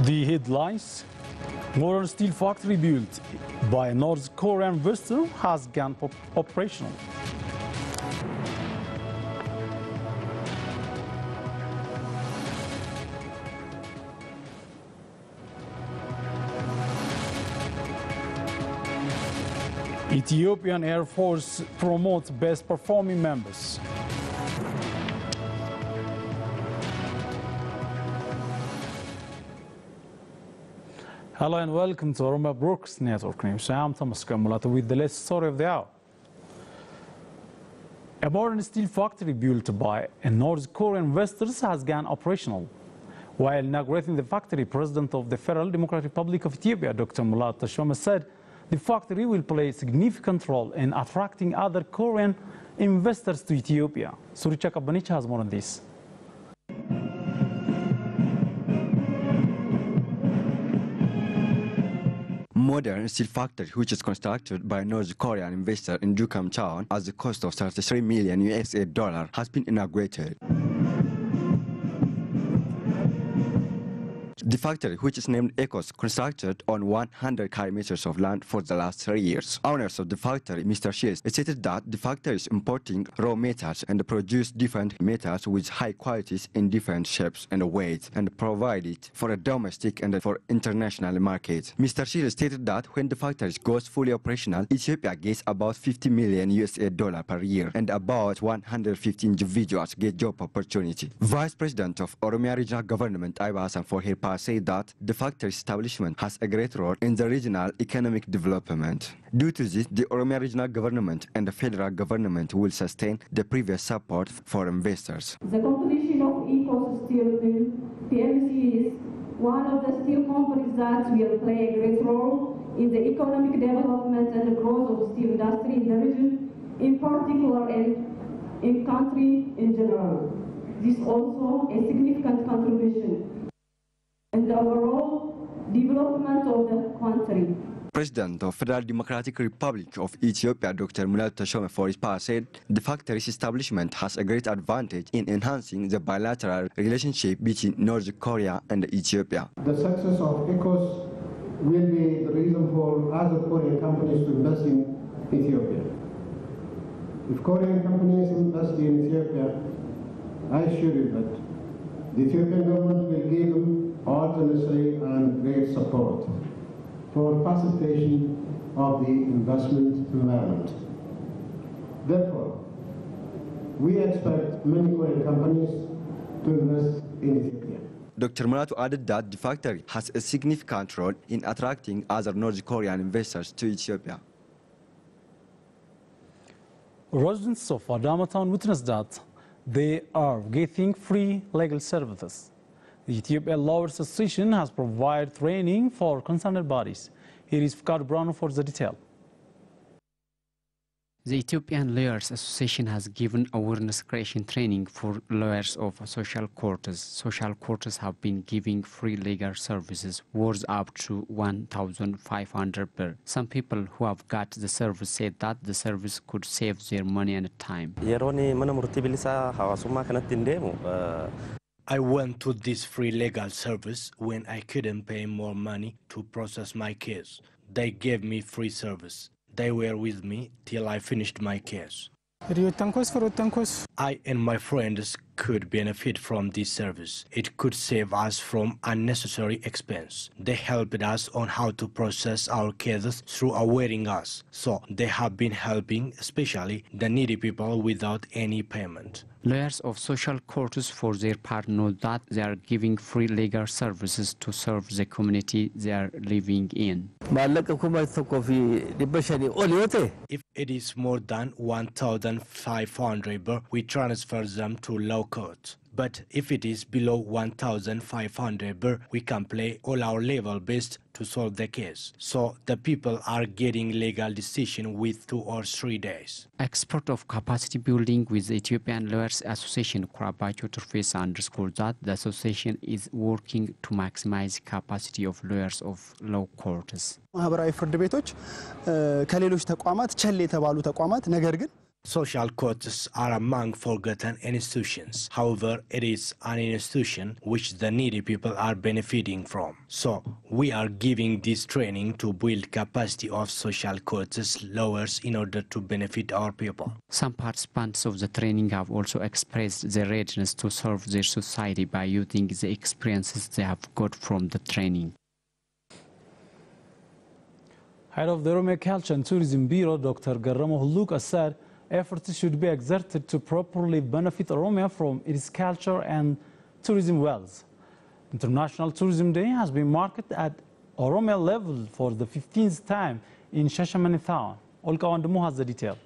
The headlines: modern steel factory built by a North Korean investor has gone operational. Ethiopian Air Force promotes best performing members. Hello and welcome to Oromia Brooks Network News. I'm Thomas Kamulata with the latest story of the hour. A modern steel factory built by a North Korean investor has gone operational. While inaugurating the factory, President of the Federal Democratic Republic of Ethiopia, Dr. Mulat Teshome, said the factory will play a significant role in attracting other Korean investors to Ethiopia. Suricha Kabanicha has more on this. Modern steel factory, which is constructed by a North Korean investor in Jukam Town at the cost of $33 million, has been inaugurated. The factory, which is named Ecos, constructed on 100 kilometers of land for the last 3 years. Owners of the factory, Mr. Shields, stated that the factory is importing raw metals and produce different metals with high qualities in different shapes and weights and provide it for a domestic and for international market. Mr. Shields stated that when the factory goes fully operational, Ethiopia gets about $50 million per year and about 150 individuals get job opportunity. Vice President of Oromia Regional Government, Aiba Hassan Fohirpa, said that the factory establishment has a great role in the regional economic development. Due to this, the Oromia Regional Government and the federal government will sustain the previous support for investors. The competition of Ecos Steel Mill PLC is one of the steel companies that will play a great role in the economic development and growth of steel industry in the region, in particular and in country in general. This is also a significant contribution in the overall development of the country. President of Federal Democratic Republic of Ethiopia, Dr. Mulat Teshome Fohirpa, said the factory's establishment has a great advantage in enhancing the bilateral relationship between North Korea and Ethiopia. The success of Ecos will be the reason for other Korean companies to invest in Ethiopia. If Korean companies invest in Ethiopia, I assure you that the Ethiopian government will give them all the necessary and great support for facilitation of the investment environment. Therefore, we expect many Korean companies to invest in Ethiopia. Dr. Mulat added that the factory has a significant role in attracting other North Korean investors to Ethiopia. Residents of Adama Town witnessed that they are getting free legal services. The Ethiopian Lawyers Association has provided training for concerned bodies. Here is Fkad Brown for the detail. The Ethiopian Lawyers Association has given awareness creation training for lawyers of social courts. Social courts have been giving free legal services worth up to 1,500 per. Some people who have got the service said that the service could save their money and time. I went to this free legal service when I couldn't pay more money to process my case. They gave me free service. They were with me till I finished my case. I and my friends could benefit from this service. It could save us from unnecessary expense. They helped us on how to process our cases through awaiting us. So they have been helping especially the needy people without any payment. Lawyers of social courts for their part know that they are giving free legal services to serve the community they are living in. If it is more than 1,500, we transfer them to law court. But if it is below 1,500, we can play all our level best to solve the case. So the people are getting legal decision with 2 or 3 days. Expert of capacity building with the Ethiopian Lawyers Association, Kurabacho Turfesa, underscored that the association is working to maximize capacity of lawyers of law courts. Social quotas are among forgotten institutions. However, it is an institution which the needy people are benefiting from. So, we are giving this training to build capacity of social quotas lawyers in order to benefit our people. Some participants of the training have also expressed their readiness to serve their society by using the experiences they have got from the training. Head of the Oromia Culture and Tourism Bureau, Dr. Garamo Hulluka, said efforts should be exerted to properly benefit Oromia from its culture and tourism wealth. International Tourism Day has been marked at Oromia level for the 15th time in Shashamane town. Olka Wandamu has the detail.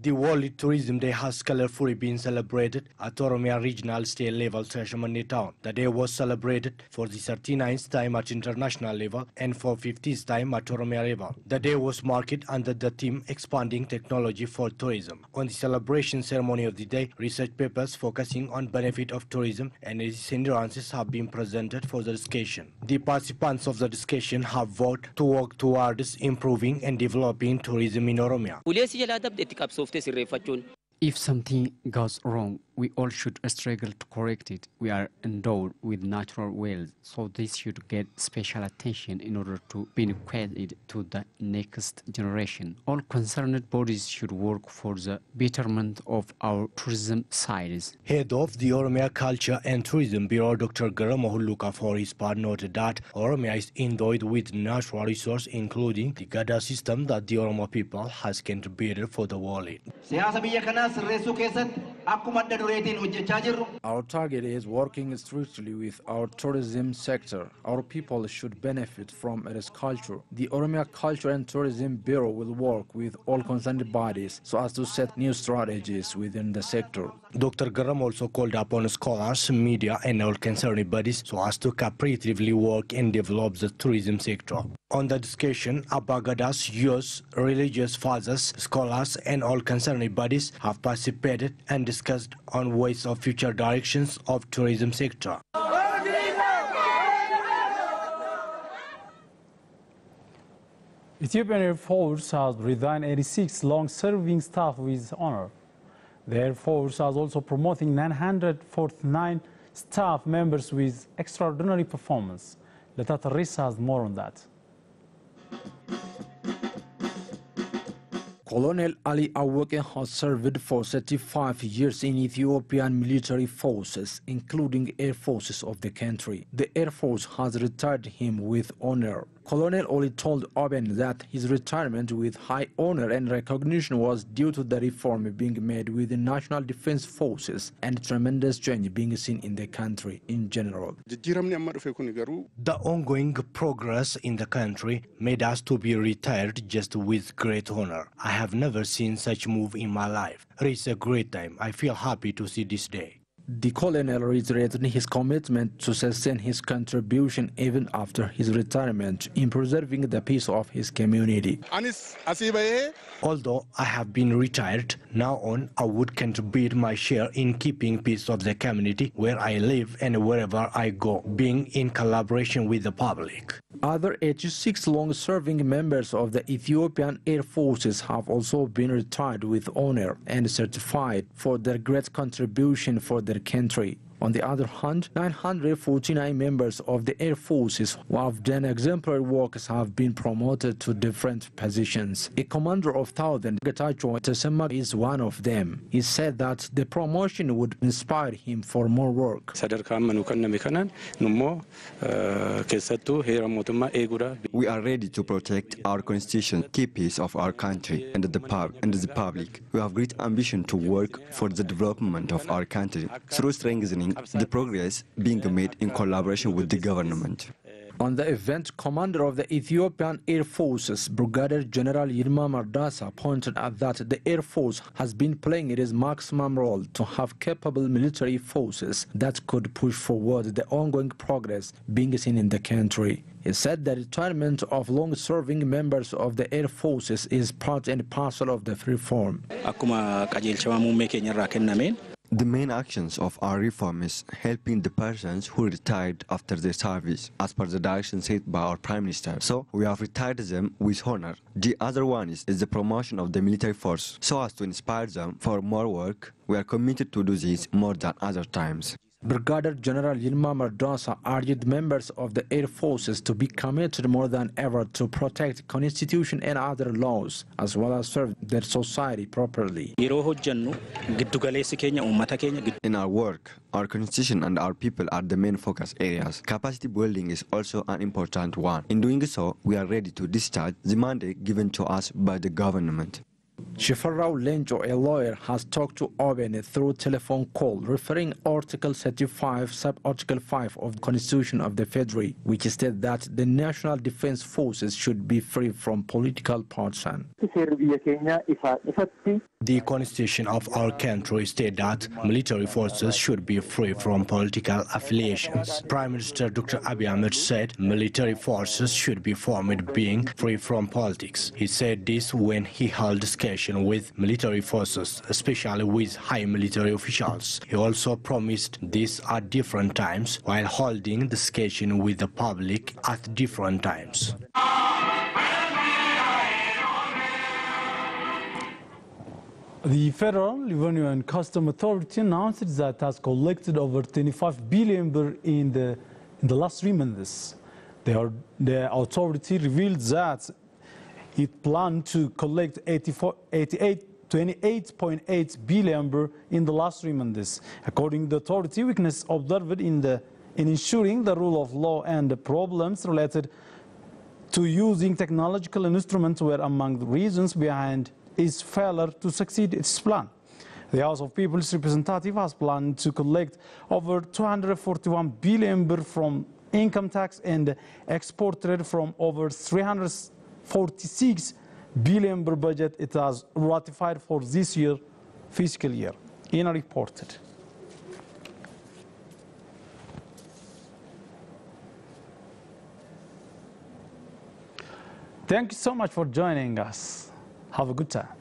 The World Tourism Day has colorfully been celebrated at Oromia Regional State level, Shashamane town. The day was celebrated for the 39th time at international level and for 50th time at Oromia level. The day was marked under the theme Expanding Technology for Tourism. On the celebration ceremony of the day, research papers focusing on benefit of tourism and its hindrances have been presented for the discussion. The participants of the discussion have vowed to work towards improving and developing tourism in Oromia. If something goes wrong, we all should struggle to correct it. We are endowed with natural wealth, so this should get special attention in order to bequeath it to the next generation. All concerned bodies should work for the betterment of our tourism sites. Head of the Oromia Culture and Tourism Bureau, Dr. Garamo Hulluka, for his part, noted that Oromia is endowed with natural resources, including the Gada system that the Oromo people has contributed for the world. Our target is working strictly with our tourism sector. Our people should benefit from its culture. The Oromia Culture and Tourism Bureau will work with all concerned bodies so as to set new strategies within the sector. Dr. Garam also called upon scholars, media and all concerned bodies so as to cooperatively work and develop the tourism sector. On the discussion, Abagadas, youth, religious fathers, scholars and all concerned bodies have participated and discussed on ways of future directions of tourism sector. Ethiopian Air Force has resigned 86 long-serving staff with honor. The Air Force has also promoting 949 staff members with extraordinary performance. Letata Rissa has more on that. Colonel Ali Aweke has served for 35 years in Ethiopian military forces, including air forces of the country. The Air Force has retired him with honor. Colonel Oli told Oben that his retirement with high honor and recognition was due to the reform being made with the National Defense Forces and tremendous change being seen in the country in general. The ongoing progress in the country made us to be retired just with great honor. I have never seen such move in my life. It is a great time. I feel happy to see this day. The colonel reiterated his commitment to sustain his contribution even after his retirement in preserving the peace of his community. Although I have been retired, now on I would contribute my share in keeping peace of the community where I live and wherever I go, being in collaboration with the public. Other 86 long-serving members of the Ethiopian Air Forces have also been retired with honor and certified for their great contribution for their country. On the other hand, 949 members of the Air Forces who have done exemplary works have been promoted to different positions. A commander of 1,000, Getachew Tesema, is one of them. He said that the promotion would inspire him for more work. We are ready to protect our constitution, keep peace of our country and the public. We have great ambition to work for the development of our country through strengthening the progress being made in collaboration with the government. On the event, Commander of the Ethiopian Air Forces, Brigadier General Yilma Mardasa, pointed out that the Air Force has been playing its maximum role to have capable military forces that could push forward the ongoing progress being seen in the country. He said the retirement of long-serving members of the Air Forces is part and parcel of the reform. The main actions of our reform is helping the persons who retired after their service, as per the direction set by our Prime Minister. So we have retired them with honor. The other one is the promotion of the military force, so as to inspire them for more work. We are committed to do this more than other times. Brigadier General Yilma Mardasa urged members of the Air Forces to be committed more than ever to protect Constitution and other laws, as well as serve their society properly. In our work, our Constitution and our people are the main focus areas. Capacity building is also an important one. In doing so, we are ready to discharge the mandate given to us by the government. Shifarrao Lenjo, a lawyer, has talked to OBN through telephone call, referring Article 35, Sub-Article 5 of the Constitution of the Federation, which states that the National Defense Forces should be free from political partisan. The Constitution of our country states that military forces should be free from political affiliations. Prime Minister Dr. Abiy Ahmed said military forces should be formed being free from politics. He said this when he held discussion with military forces, especially with high military officials. He also promised this at different times while holding discussion with the public at different times. The Federal Revenue and Customs Authority announced that it has collected over 25 billion birr in the last 3 months. The authority revealed that it planned to collect 28.8 billion birr in the last 3 months. According to the authority, weakness observed in ensuring the rule of law and the problems related to using technological instruments were among the reasons behind its failure to succeed its plan. The House of People's Representative has planned to collect over 241 billion birr from income tax and export trade from over 346 billion birr budget it has ratified for this year fiscal year. INA reported. Thank you so much for joining us. Have a good time.